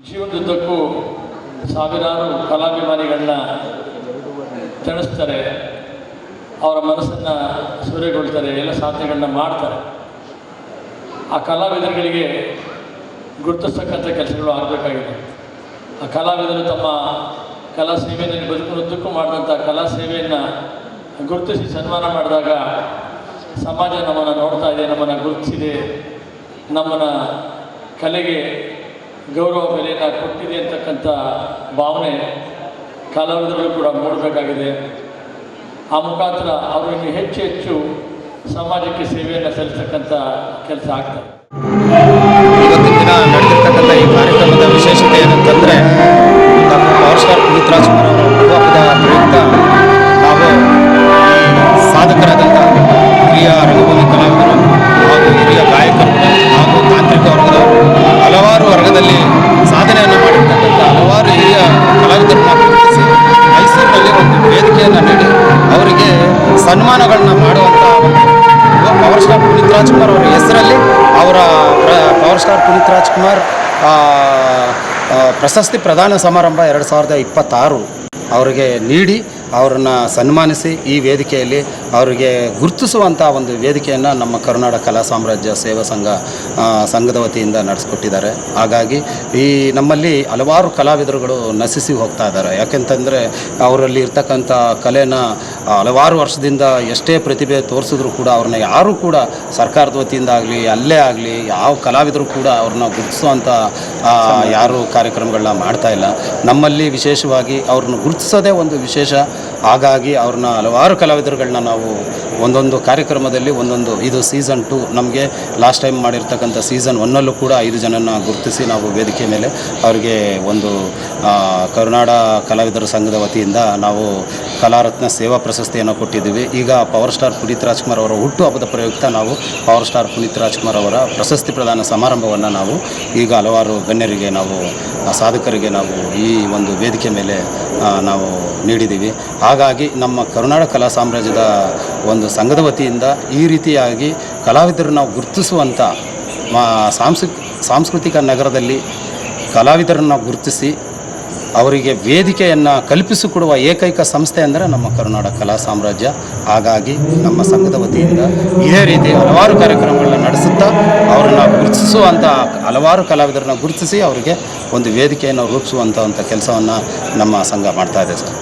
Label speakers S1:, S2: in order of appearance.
S1: ಜೀವನದುದ್ದಕ್ಕೂ ಸಾವಿರಾರು ಕಲಾಭಿಮಾನಿಗಳನ್ನ ತಣಿಸ್ತಾರೆ, ಅವರ ಮನಸ್ಸನ್ನು ಸೂರೆಗೊಳ್ತಾರೆ, ಎಲ್ಲ ಸಾಧನೆಗಳನ್ನ ಮಾಡ್ತಾರೆ. ಆ ಕಲಾವಿದರುಗಳಿಗೆ ಗುರುತಿಸ್ತಕ್ಕಂಥ ಕೆಲಸಗಳು ಆಗಬೇಕಾಗಿದೆ. ಆ ಕಲಾವಿದರು ತಮ್ಮ ಕಲಾ ಸೇವೆಯನ್ನು ಬದುಕುವುದಕ್ಕೂ ಮಾಡಿದಂಥ ಕಲಾ ಸೇವೆಯನ್ನು ಗುರುತಿಸಿ ಸನ್ಮಾನ ಮಾಡಿದಾಗ ಸಮಾಜ ನಮ್ಮನ್ನು ನೋಡ್ತಾ ಇದೆ, ನಮ್ಮನ್ನು ಗುರುತಿಸಿದೆ, ನಮ್ಮನ್ನು ಕಲೆಗೆ ಗೌರವ ಬೆಲೆಯನ್ನು ಕೊಟ್ಟಿದೆ ಅಂತಕ್ಕಂಥ ಭಾವನೆ ಕಲಾವಿದರಲ್ಲೂ ಕೂಡ ಮೂಡಬೇಕಾಗಿದೆ. ಆ ಮುಖಾಂತರ ಅವರು ಇನ್ನು ಹೆಚ್ಚು ಹೆಚ್ಚು ಸಮಾಜಕ್ಕೆ ಸೇವೆಯನ್ನು ಸಲ್ಲಿಸ್ತಕ್ಕಂಥ ಕೆಲಸ ಆಗ್ತದೆ.
S2: ಇವತ್ತಿನ ದಿನ ನಡೆದಿರ್ತಕ್ಕಂಥ ಈ ಕಾರ್ಯಕ್ರಮದ ವಿಶೇಷತೆ ಏನಂತಂದರೆ, doctor power star Puneeth Rajkumar ಅವರ ಹುಟ್ಟುಹಬ್ಬದ ಪ್ರಯುಕ್ತ ನಾವು ಸಾಧಕರಾದಂಥ ಹಿರಿಯ ರಂಗಭೂಮಿ ಕಲಾವಿದರು ಹಾಗೂ ಹಿರಿಯ ಗಾಯಕರು ಹಾಗೂ ತಾಂತ್ರಿಕ ವರ್ಗದವರು, ಹಲವಾರು ವರ್ಗದಲ್ಲಿ ಸಾಧನೆಯನ್ನು ಮಾಡಿರ್ತಕ್ಕಂಥ ಹಲವಾರು ಹಿರಿಯ ಕಲಾವಿದರನ್ನು ಗುರುತಿಸಿ ಮೈಸೂರಿನಲ್ಲಿ ಒಂದು ವೇದಿಕೆಯನ್ನು ನೀಡಿ ಅವರಿಗೆ ಸನ್ಮಾನಗಳನ್ನ ಮಾಡುವಂಥ ಪವರ್ ಸ್ಟಾರ್ ಪುನೀತ್ ರಾಜ್ಕುಮಾರ್ ಅವರ ಹೆಸರಲ್ಲಿ ಅವರ ಪವರ್ ಸ್ಟಾರ್ ಪುನೀತ್ ರಾಜ್ಕುಮಾರ್ ಪ್ರಶಸ್ತಿ ಪ್ರದಾನ ಸಮಾರಂಭ 2026 ಅವರಿಗೆ ನೀಡಿ ಅವರನ್ನು ಸನ್ಮಾನಿಸಿ ಈ ವೇದಿಕೆಯಲ್ಲಿ ಅವರಿಗೆ ಗುರುತಿಸುವಂಥ ಒಂದು ವೇದಿಕೆಯನ್ನು ನಮ್ಮ ಕರ್ನಾಟಕ ಕಲಾ ಸಾಮ್ರಾಜ್ಯ ಸೇವಾ ಸಂಘದ ವತಿಯಿಂದ ನಡೆಸ್ಕೊಟ್ಟಿದ್ದಾರೆ. ಹಾಗಾಗಿ ಈ ನಮ್ಮಲ್ಲಿ ಹಲವಾರು ಕಲಾವಿದರುಗಳು ನಶಿಸಿ ಹೋಗ್ತಾ ಇದ್ದಾರೆ. ಯಾಕೆಂತಂದರೆ ಅವರಲ್ಲಿ ಇರ್ತಕ್ಕಂಥ ಕಲೆನ ಹಲವಾರು ವರ್ಷದಿಂದ ಎಷ್ಟೇ ಪ್ರತಿಭೆ ತೋರಿಸಿದ್ರು ಕೂಡ ಅವ್ರನ್ನ ಯಾರೂ ಕೂಡ ಸರ್ಕಾರದ ವತಿಯಿಂದ ಆಗಲಿ ಅಲ್ಲೇ ಆಗಲಿ ಯಾವ ಕಲಾವಿದರು ಕೂಡ ಅವ್ರನ್ನ ಗುರುತಿಸುವಂಥ ಯಾರೂ ಕಾರ್ಯಕ್ರಮಗಳನ್ನ ಮಾಡ್ತಾಯಿಲ್ಲ. ನಮ್ಮಲ್ಲಿ ವಿಶೇಷವಾಗಿ ಅವ್ರನ್ನ ಗುರುತಿಸೋದೇ ಒಂದು ವಿಶೇಷ. ಹಾಗಾಗಿ ಅವ್ರನ್ನ ಹಲವಾರು ಕಲಾವಿದರುಗಳನ್ನ ನಾವು ಒಂದೊಂದು ಕಾರ್ಯಕ್ರಮದಲ್ಲಿ ಒಂದೊಂದು, ಇದು ಸೀಸನ್ 2 ನಮಗೆ ಲಾಸ್ಟ್ ಟೈಮ್ ಮಾಡಿರ್ತಕ್ಕಂಥ ಸೀಸನ್ 1ನಲ್ಲೂ ಕೂಡ 5 ಜನನ ಗುರುತಿಸಿ ನಾವು ವೇದಿಕೆ ಮೇಲೆ ಅವರಿಗೆ ಒಂದು ಕರ್ನಾಟಕ ಕಲಾವಿದರ ಸಂಘದ ವತಿಯಿಂದ ನಾವು ಕಲಾರತ್ನ ಸೇವಾ ಪ್ರಶಸ್ತಿಯನ್ನು ಕೊಟ್ಟಿದ್ದೀವಿ. ಈಗ ಪವರ್ ಸ್ಟಾರ್ ಪುನೀತ್ ರಾಜ್ಕುಮಾರ್ ಅವರ ಹುಟ್ಟುಹಬ್ಬದ ಪ್ರಯುಕ್ತ ನಾವು ಪವರ್ ಸ್ಟಾರ್ ಪುನೀತ್ ರಾಜ್ಕುಮಾರ್ ಅವರ ಪ್ರಶಸ್ತಿ ಪ್ರದಾನ ಸಮಾರಂಭವನ್ನು ನಾವು ಈಗ ಹಲವಾರು ಗಣ್ಯರಿಗೆ ನಾವು ಸಾಧಕರಿಗೆ ನಾವು ಈ ಒಂದು ವೇದಿಕೆ ಮೇಲೆ ನಾವು ನೀಡಿದ್ದೀವಿ. ಹಾಗಾಗಿ ನಮ್ಮ ಕರ್ನಾಟಕ ಕಲಾ ಸಾಮ್ರಾಜ್ಯದ ಒಂದು ಸಂಘದ ವತಿಯಿಂದ ಈ ರೀತಿಯಾಗಿ ಕಲಾವಿದರು ನಾವು ಗುರುತಿಸುವಂಥ ಸಾಂಸ್ಕೃತಿಕ ನಗರದಲ್ಲಿ ಕಲಾವಿದರನ್ನು ಗುರುತಿಸಿ ಅವರಿಗೆ ವೇದಿಕೆಯನ್ನು ಕಲ್ಪಿಸಿಕೊಡುವ ಏಕೈಕ ಸಂಸ್ಥೆ ಅಂದರೆ ನಮ್ಮ ಕರ್ನಾಟಕ ಕಲಾ ಸಾಮ್ರಾಜ್ಯ. ಹಾಗಾಗಿ ನಮ್ಮ ಸಂಘದ ವತಿಯಿಂದ ಇದೇ ರೀತಿ ಹಲವಾರು ಕಾರ್ಯಕ್ರಮಗಳನ್ನ ನಡೆಸುತ್ತಾ ಅವರನ್ನು ಗುರುತಿಸುವಂಥ ಹಲವಾರು ಕಲಾವಿದರನ್ನ ಗುರುತಿಸಿ ಅವರಿಗೆ ಒಂದು ವೇದಿಕೆಯನ್ನು ರೂಪಿಸುವಂಥ ಕೆಲಸವನ್ನು ನಮ್ಮ ಸಂಘ ಮಾಡ್ತಾಯಿದೆ ಸರ್.